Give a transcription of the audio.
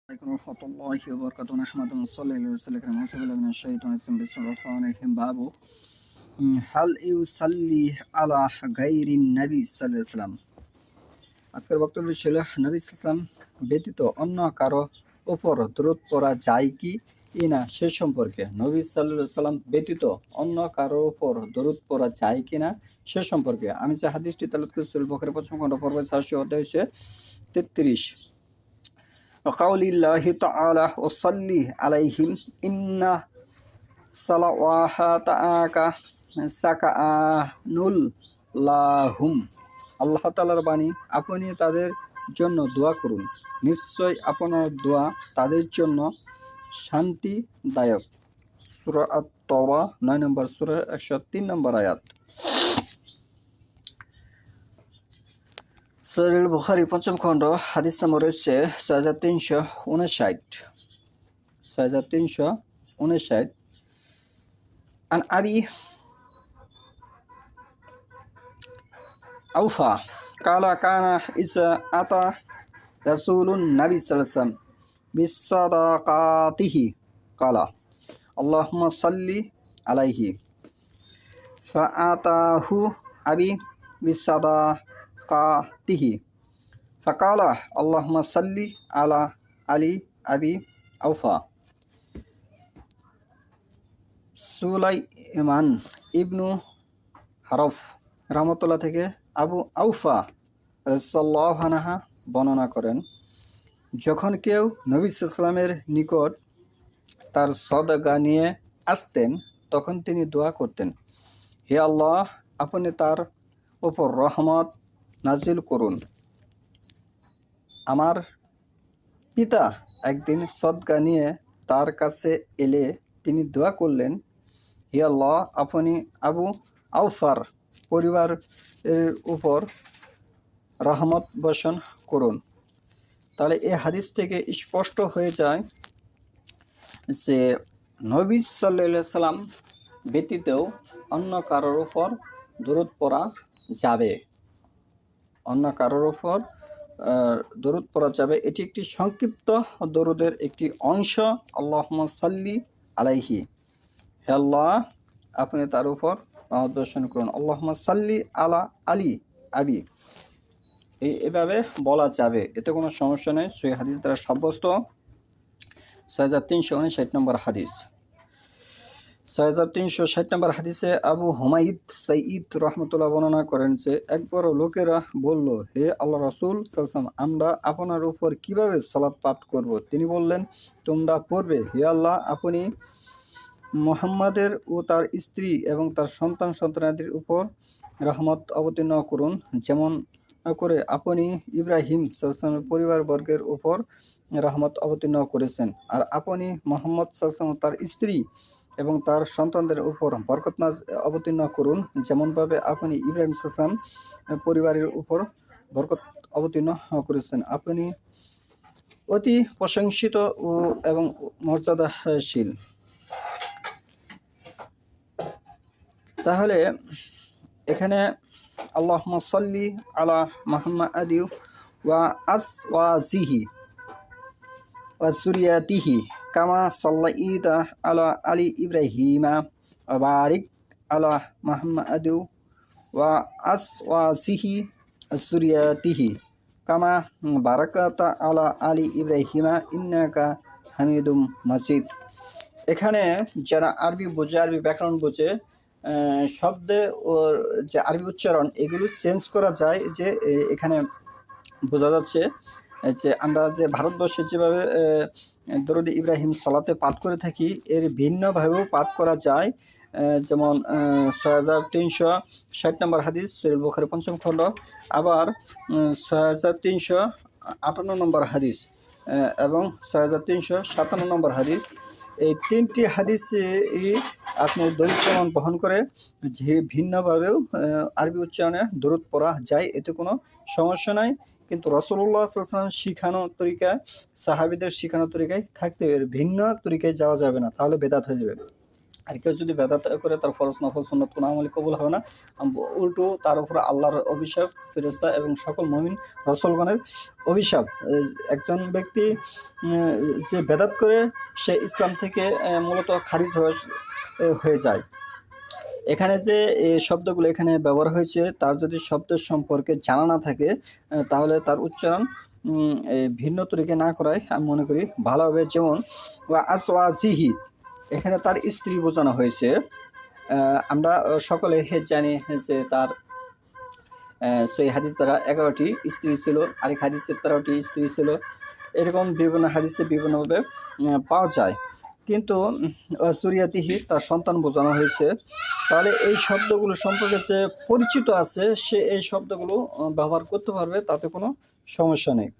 عليكم ورحمة الله وبركاته نحمد ونصلي على رسول الكريم أعوذ بالله من الشيطان الرجيم بسم الله الرحمن الرحيم باب هل يصلي على غير النبي صلى الله عليه وسلم আজকের বক্তব্য ছিল নবী সাল্লাল্লাহু আলাইহি ওয়াসাল্লাম ব্যতীত অন্য কারো উপর দরুদ পড়া যায় কি না সে সম্পর্কে নবী সাল্লাল্লাহু আলাইহি ওয়াসাল্লাম ব্যতীত অন্য কারো উপর দরুদ পড়া যায় কিনা সে সম্পর্কে আমি যে হাদিসটি তেলাওয়াত করেছি সহিহ বুখারী প্রথম খণ্ড পর্ব 400 অধ্যায় 33 وقول الله تعالى وصلي عليهم إن صلواتك سكن لهم আল্লাহ তাআলার বাণী আপনি তাদের জন্য দোয়া করুন নিশ্চয় আপনার দোয়া তাদের জন্য শান্তিদায়ক সূরা আত-তাওবা 9 নম্বর সূরা 103 নম্বর আয়াত সহিহ বুখারী পঞ্চম খণ্ড হাদিস নম্বর হচ্ছে 6359 عن أبي أوفى قال كان إذا أتى رسول النبي صلى الله عليه وسلم بصدقاته قال اللهم صل عليه فأتاه أبي بصدقاته فقال اللهم صل على علي أبي أوفى সুলাইমান ইবনু হারফ রাহমাতুল্লাহ থেকে আবু আউফা রাদিয়াল্লাহু আনহা বর্ণনা করেন যখন কেউ নবী সাল্লাল্লাহু আলাইহি নিকট তার সদকা নিয়ে আসতেন তখন তিনি দোয়া করতেন হে আল্লাহ আপনি তার উপর রহমত নাজিল করুন আমার পিতা একদিন সদকা নিয়ে তার কাছে এলে তিনি দোয়া করলেন হে আল্লাহ আপনি আবু আউফার পরিবারের উপর রহমত বর্ষণ করুন তাহলে এই হাদিস থেকে স্পষ্ট হয়ে যায় যে নবী সাল্লাল্লাহু আলাইহি সাল্লাম ব্যতীত অন্য কারোর উপর দরুদ পড়া যাবে অন্য কারোর উপর দরুদ পড়া যাবে এটি একটি সংক্ষিপ্ত দরুদের একটি অংশ আল্লাহুম্মা সাল্লি আলাইহি হে আল্লাহ আপনি তার উপর রহমত বর্ষণ করুন আল্লাহুম্মা সাল্লি আলা আলী আবি এভাবে বলা যাবে এতে কোনো সমস্যা নেই সহিহ হাদিস দ্বারা সাব্যস্ত 6359 নম্বর হাদিস 6360 নম্বর হাদিসে আবু হুমাইদ সাইয়িদ রাহমাতুল্লাহ বর্ণনা করেন যে একবার লোকেরা বলল হে আল্লাহ রাসূল সাল্লাল্লাহু আলাইহি ওয়াসাল্লাম আমরা আপনার উপর কিভাবে সালাত পাঠ করব তিনি বললেন তোমরা পড়বে হে আল্লাহ আপনি মুহাম্মাদের ও তার স্ত্রী এবং তার সন্তান সন্ততিদের উপর রহমত অবতীর্ণ করুন যেমন করে আপনি ইব্রাহিম সাল্লাল্লাহু আলাইহি ওয়াসাল্লামের পরিবারবর্গের উপর রহমত অবতীর্ণ করেছেন আর আপনি মুহাম্মদ সাল্লাল্লাহু আলাইহি ওয়াসাল্লাম তার স্ত্রী এবং তার সন্তানদের উপর বরকত অবতীর্ণ করুন যেমনভাবে আপনি ইব্রাহিম সাল্লাল্লাহু আলাইহি ওয়াসাল্লাম পরিবারের উপর বরকত অবতীর্ণ করেছেন আপনি অতি প্রশংসিত ও এবং মর্যাদাশীল তাহলে এখানে আল্লাহুম্মা সাল্লি আলা মুহাম্মাদি ওয়া আজওয়াজিহি ওয়া যুররিয়াতিহি কামা সাল্লাইতা আলা আলি ইব্রাহিমা ওয়া বারিক আলা মুহাম্মাদি ওয়া আজওয়াজিহি ওয়া যুররিয়াতিহি কামা বারাকাতা আলা আলি ইব্রাহিমা ইন্নাকা হামিদুম মাজিদ এখানে যারা আরবি বোঝে আরবি ব্যাকরণ বোঝে শব্দে ওর যে আরবি উচ্চারণ এগুলো চেঞ্জ করা যায় যে এখানে বোঝা যাচ্ছে যে আমরা যে ভারতবর্ষে যেভাবে দরুদ ইব্রাহিম সালাতে পাঠ করে থাকি এর ভিন্নভাবেও পাঠ করা যায় যেমন 6360 নম্বর হাদিস সহিহ বুখারী পঞ্চম খণ্ড আবার 6358 নম্বর হাদিস এবং 6357 নম্বর হাদিস এই তিনটি হাদিসে আপনি দলিল প্রমাণ বহন করে যে ভিন্নভাবেও আরবি উচ্চারণে দরুদ পড়া যায় এতে কোনো সমস্যা নাই কিন্তু রাসূলুল্লাহ সাল্লাল্লাহু আলাইহি ওয়াসাল্লাম শিখানো তরিকায় সাহাবীদের শিখানো তরিকায় থাকতে হবে ভিন্ন তরিকায় যাওয়া যাবে না তাহলে বেদাত হয়ে যাবে আর কেউ যদি বেদাত করে তার ফরজ নফল সুন্নত কোনো আমল কবুল হবে না, উল্টো তার উপর আল্লাহর অভিশাপ, ফেরেশতা এবং সকল মুমিন রাসূলগণের অভিশাপ। একজন ব্যক্তি যে বেদাত করে সে ইসলাম থেকে মূলত খারিজ হয়ে যায়। এখানে যে শব্দগুলো এখানে ব্যবহার হয়েছে তার যদি শব্দ সম্পর্কে জানা না থাকে তাহলে তার উচ্চারণ ভিন্ন তরিকে না করাই আমি মনে করি ভালো হবে। যেমন আসওয়াজিহি, এখানে তার স্ত্রী বোঝানো হয়েছে। আমরা সকলে জানি যে তার সই হাদিস দ্বারা 11টি স্ত্রী ছিল, আরেক হাদিসে 13টি স্ত্রী ছিল, এরকম বিভিন্ন হাদিসে বিভিন্নভাবে পাওয়া যায়। কিন্তু সুরিয়াতিহি তার সন্তান বোঝানো হয়েছে। তাহলে এই শব্দগুলো সম্পর্কে যে পরিচিত আছে সে এই শব্দগুলো ব্যবহার করতে পারবে, তাতে কোনো সমস্যা নেই।